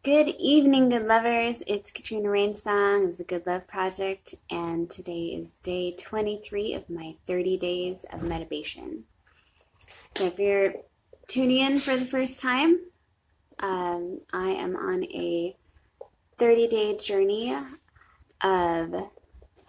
Good evening, good lovers. It's Katrina Rainsong of the Good Love Project, and today is day 23 of my 30 days of medibation. So if you're tuning in for the first time, I am on a 30-day journey of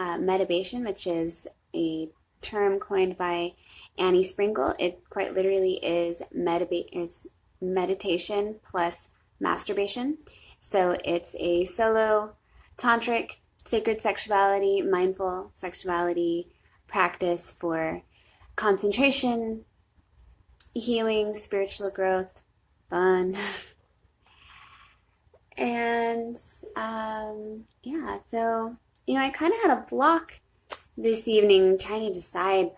medibation, which is a term coined by Annie Sprinkle. It quite literally is meditation plus masturbation. So it's a solo tantric sacred sexuality, mindful sexuality practice for concentration, healing, spiritual growth, fun. And yeah, so I kind of had a block this evening trying to decide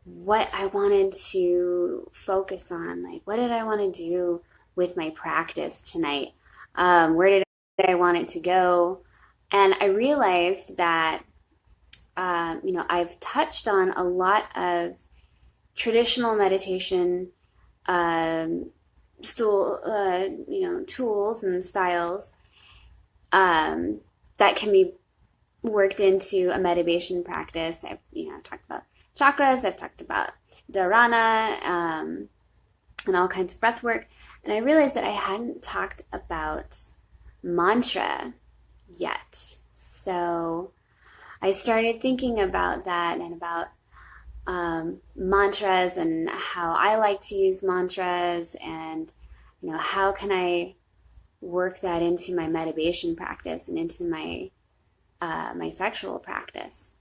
what I wanted to focus on. Like, what did I want to do with my practice tonight? Where did I want it to go? And I realized that, I've touched on a lot of traditional meditation tools and styles that can be worked into a medibation practice. I've talked about chakras. I've talked about dharana and all kinds of breath work. And I realized that I hadn't talked about mantra yet. So I started thinking about that and about mantras and how I like to use mantras and, how can I work that into my medibation practice and into my my sexual practice.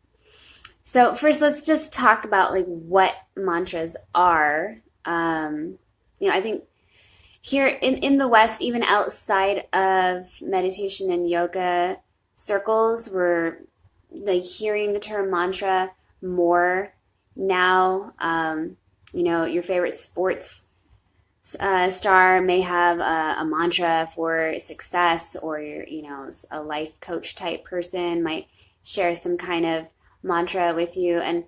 So first, let's just talk about like what mantras are. I think here in the West, even outside of meditation and yoga circles, we're like hearing the term mantra more now. Your favorite sports star may have a mantra for success, or a life coach type person might share some kind of mantra with you, and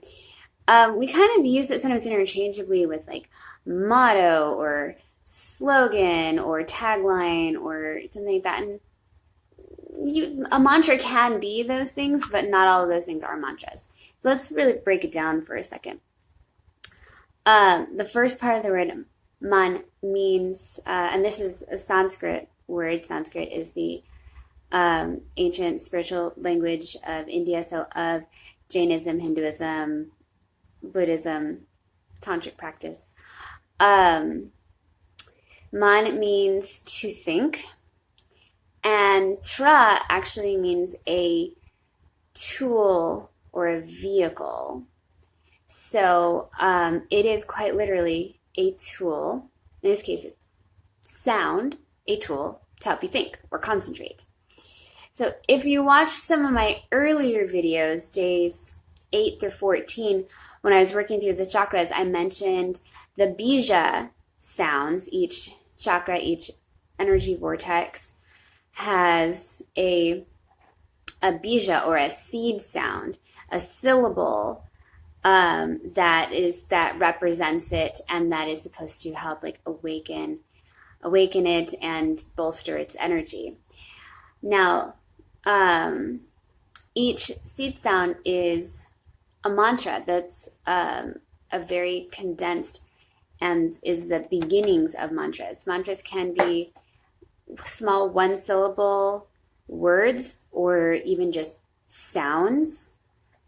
we kind of use it sometimes interchangeably with like motto or slogan or tagline or something like that. And a mantra can be those things, but not all of those things are mantras. So let's really break it down for a second. The first part of the word man means, and this is a Sanskrit word. Sanskrit is the ancient spiritual language of India, so of Jainism, Hinduism, Buddhism, tantric practice. Man means to think, and tra actually means a tool or a vehicle. So it is quite literally a tool. In this case, it's sound, a tool to help you think or concentrate. So if you watch some of my earlier videos, days 8 through 14, when I was working through the chakras, I mentioned the bija sounds. Each chakra, each energy vortex has a bija or a seed sound, a syllable that represents it, and that is supposed to help like awaken it and bolster its energy. Now, each seed sound is a mantra that's a very condensed and is the beginnings of mantras. Mantras can be small one-syllable words or even just sounds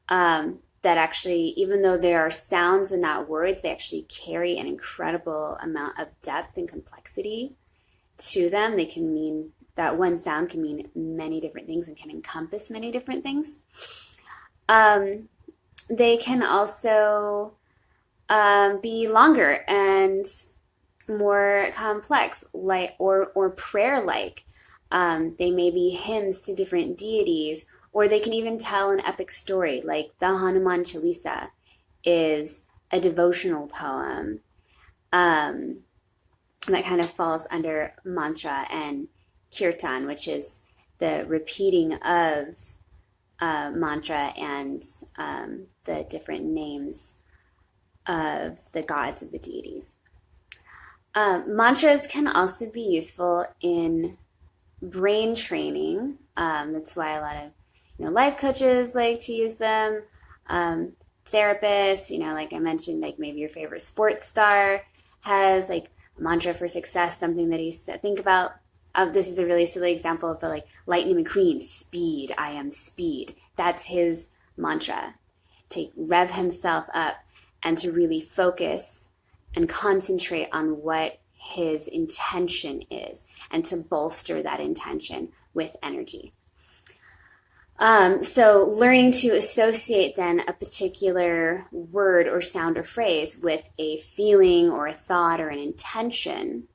that actually, even though they are sounds and not words, they actually carry an incredible amount of depth and complexity to them. They can mean, that one sound can mean many different things and can encompass many different things. They can also be longer and more complex, like or prayer-like. They may be hymns to different deities, or they can even tell an epic story, like the Hanuman Chalisa is a devotional poem that kind of falls under mantra and kirtan, which is the repeating of mantra and the different names of the gods, of the deities. Mantras can also be useful in brain training. That's why a lot of life coaches like to use them. Therapists, like I mentioned, like maybe your favorite sports star has like a mantra for success, something that he's think about. This is a really silly example, but like Lightning McQueen, speed, I am speed. That's his mantra. To rev himself up and to really focus and concentrate on what his intention is and to bolster that intention with energy. So learning to associate then a particular word or sound or phrase with a feeling or a thought or an intention,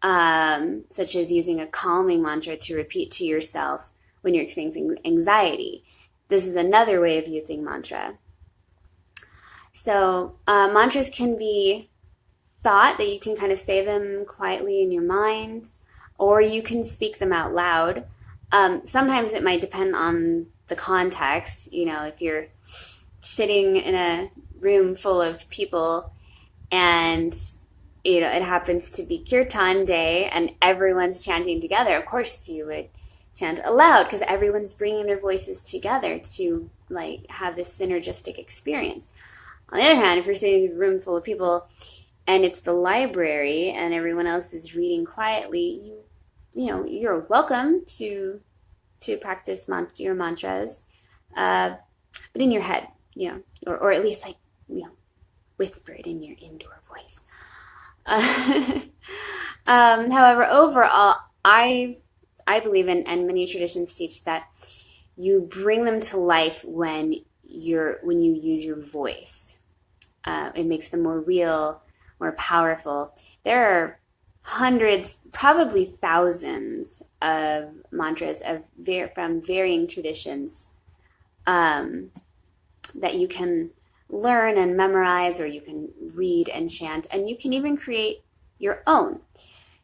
such as using a calming mantra to repeat to yourself when you're experiencing anxiety. This is another way of using mantra. So mantras can be thought, that you can kind of say them quietly in your mind, or you can speak them out loud. Sometimes it might depend on the context. If you're sitting in a room full of people and it happens to be kirtan day and everyone's chanting together, of course you would chant aloud because everyone's bringing their voices together to like have this synergistic experience. On the other hand, if you're sitting in a room full of people and it's the library and everyone else is reading quietly, you're welcome to practice your mantras, but in your head, or at least whisper it in your indoor voice. However, overall, I believe in, and many traditions teach, that you bring them to life when you use your voice. It makes them more real, more powerful. There are hundreds, probably thousands of mantras from varying traditions that you can learn and memorize, or you can read and chant, and you can even create your own.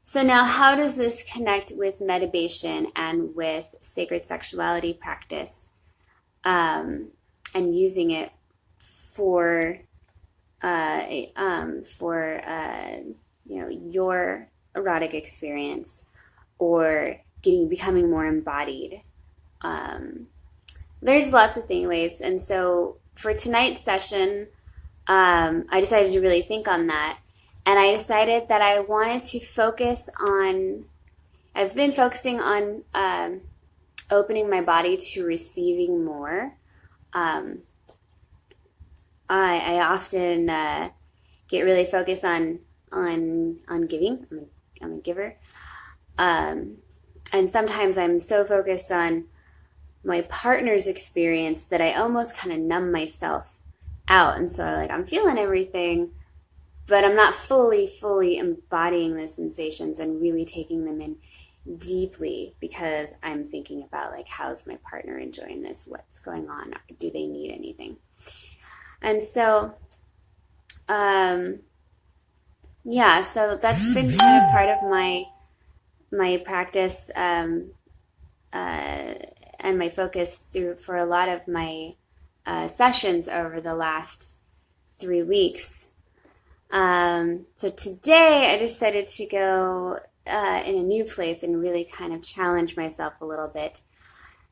So now, how does this connect with medibation and with sacred sexuality practice, and using it for your erotic experience, or becoming more embodied? There's lots of ways, and so for tonight's session, I decided to really think on that, and I decided that I wanted to focus on. I've been focusing on opening my body to receiving more. I often get really focused on giving. I'm a giver, and sometimes I'm so focused on my partner's experience that I almost kind of numb myself out, and so I'm feeling everything, but I'm not fully embodying the sensations and really taking them in deeply, because I'm thinking about how's my partner enjoying this, what's going on, do they need anything? And so so that's been kind of part of my practice, and my focus for a lot of my sessions over the last 3 weeks. So today I decided to go in a new place and really kind of challenge myself a little bit.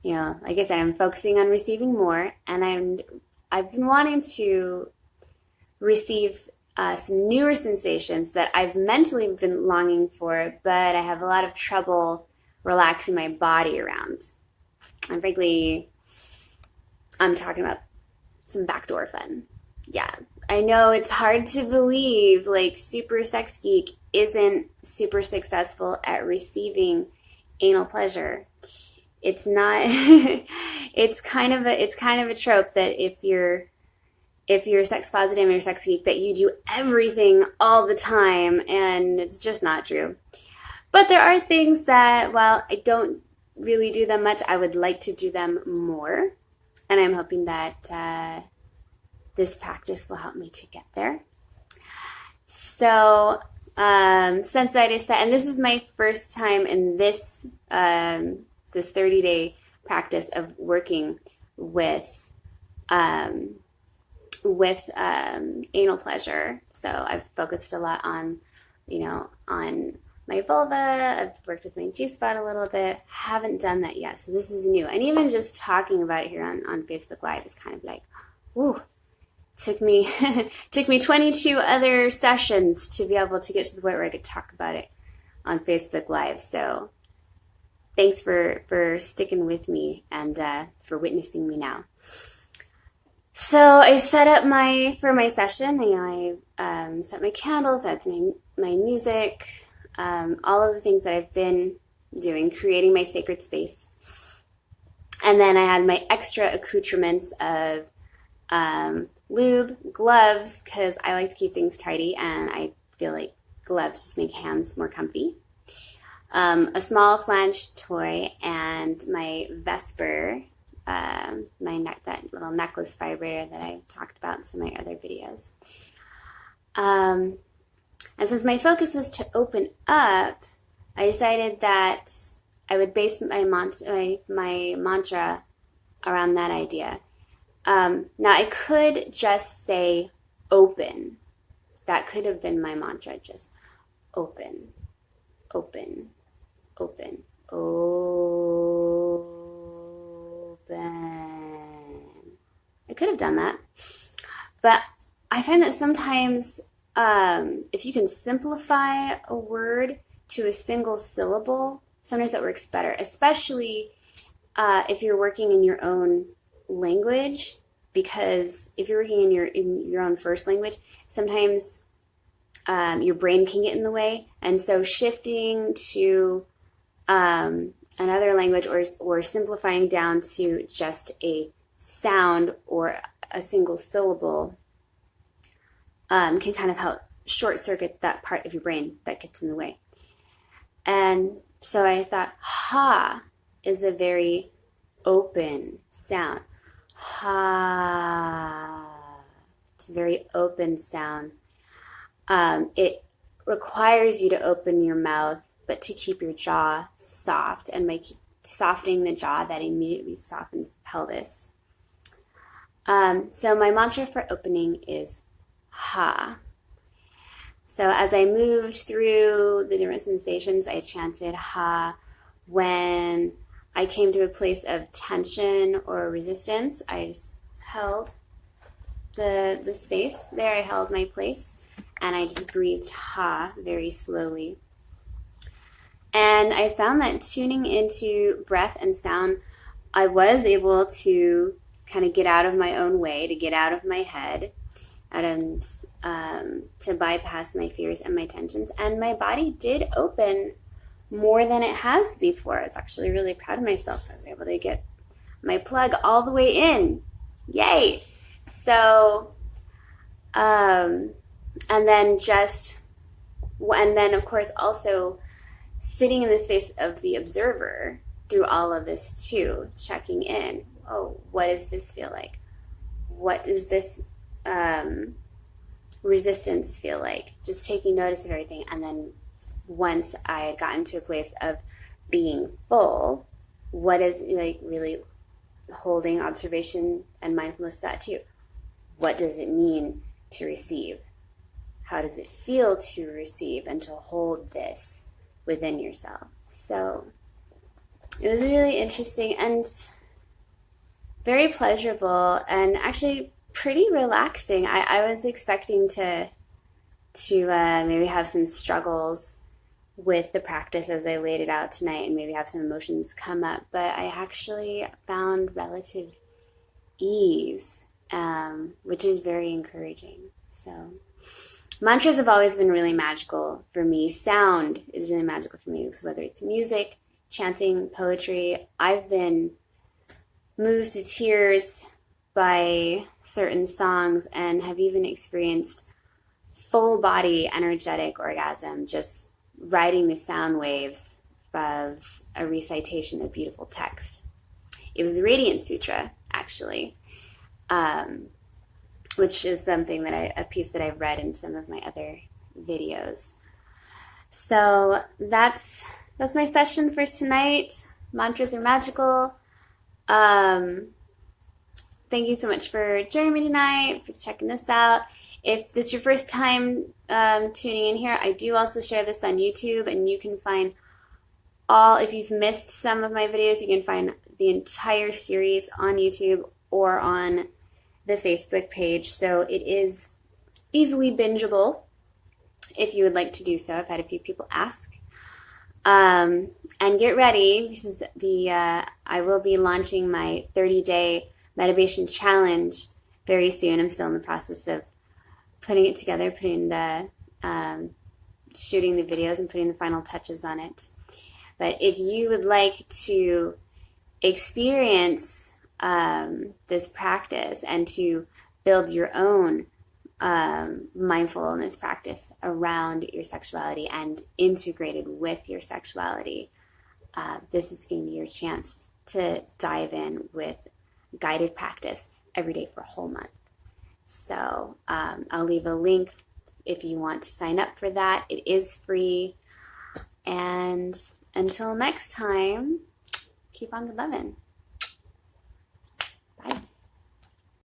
Like I said, I'm focusing on receiving more, and I've been wanting to receive some newer sensations that I've mentally been longing for, but I have a lot of trouble relaxing my body around. And frankly, I'm talking about some backdoor fun. Yeah, I know it's hard to believe, Super Sex Geek isn't super successful at receiving anal pleasure. It's not. It's kind of a trope that if you're sex positive and you're sex geek, that you do everything all the time, and it's just not true. But there are things that, while I don't really do them much, I would like to do them more, and I'm hoping that this practice will help me to get there. So since I decided, and this is my first time in this 30-day practice of working with anal pleasure. So I've focused a lot on my vulva. I've worked with my G-spot a little bit. Haven't done that yet, so this is new. And even just talking about it here on Facebook Live is kind of like, ooh, took me 22 other sessions to be able to get to the point where I could talk about it on Facebook Live. So thanks for sticking with me and for witnessing me now. So I set up for my session. I set my candles, set my music, all of the things that I've been doing, creating my sacred space. And then I had my extra accoutrements of lube, gloves, because I like to keep things tidy, and I feel like gloves just make hands more comfy. A small flange toy, and my Vesper, that little necklace vibrator that I talked about in some of my other videos. And since my focus was to open up, I decided that I would base my mantra around that idea. Now, I could just say open. That could have been my mantra, just open, open, open, open. I could have done that. But I find that sometimes if you can simplify a word to a single syllable, sometimes that works better, especially if you're working in your own language, because if you're working in your own first language, sometimes your brain can get in the way, and so shifting to another language or simplifying down to just a sound or a single syllable can kind of help short circuit that part of your brain that gets in the way. And so I thought, ha is a very open sound. Ha. It's a very open sound. It requires you to open your mouth, but to keep your jaw soft. And by softening the jaw, that immediately softens the pelvis. So my mantra for opening is ha. So as I moved through the different sensations, I chanted ha. When I came to a place of tension or resistance, I just held the space there. I held my place, and I just breathed ha very slowly. And I found that tuning into breath and sound, I was able to kind of get out of my own way, to get out of my head, and to bypass my fears and my tensions. And my body did open more than it has before. I was actually really proud of myself. I was able to get my plug all the way in. Yay! So, and then of course also sitting in the space of the observer through all of this too, checking in. Oh, what does this feel like? What does this resistance feel like? Just taking notice of everything. And then once I had gotten to a place of being full, what is like really holding observation and mindfulness to that too? What does it mean to receive? How does it feel to receive and to hold this within yourself? So it was really interesting and very pleasurable, and actually pretty relaxing. I was expecting to maybe have some struggles with the practice as I laid it out tonight, and maybe have some emotions come up, but I actually found relative ease, which is very encouraging. So mantras have always been really magical for me. Sound is really magical for me. So whether it's music, chanting, poetry, I've been moved to tears by certain songs and have even experienced full body energetic orgasm just riding the sound waves of a recitation of beautiful text. It was the Radiant Sutra, actually, which is something that a piece that I've read in some of my other videos. So that's my session for tonight. Mantras are magical. Thank you so much for joining me tonight, for checking this out. If this is your first time tuning in here, I do also share this on YouTube, and you can find if you've missed some of my videos, you can find the entire series on YouTube or on the Facebook page. So it is easily bingeable if you would like to do so. I've had a few people ask. And get ready, because I will be launching my 30-day Medibation challenge very soon. I'm still in the process of putting it together, shooting the videos and putting the final touches on it. But if you would like to experience this practice and to build your own mindfulness practice around your sexuality and integrated with your sexuality, this is going to be your chance to dive in with guided practice every day for a whole month. So I'll leave a link if you want to sign up for that. It is free. And until next time, keep on good loving.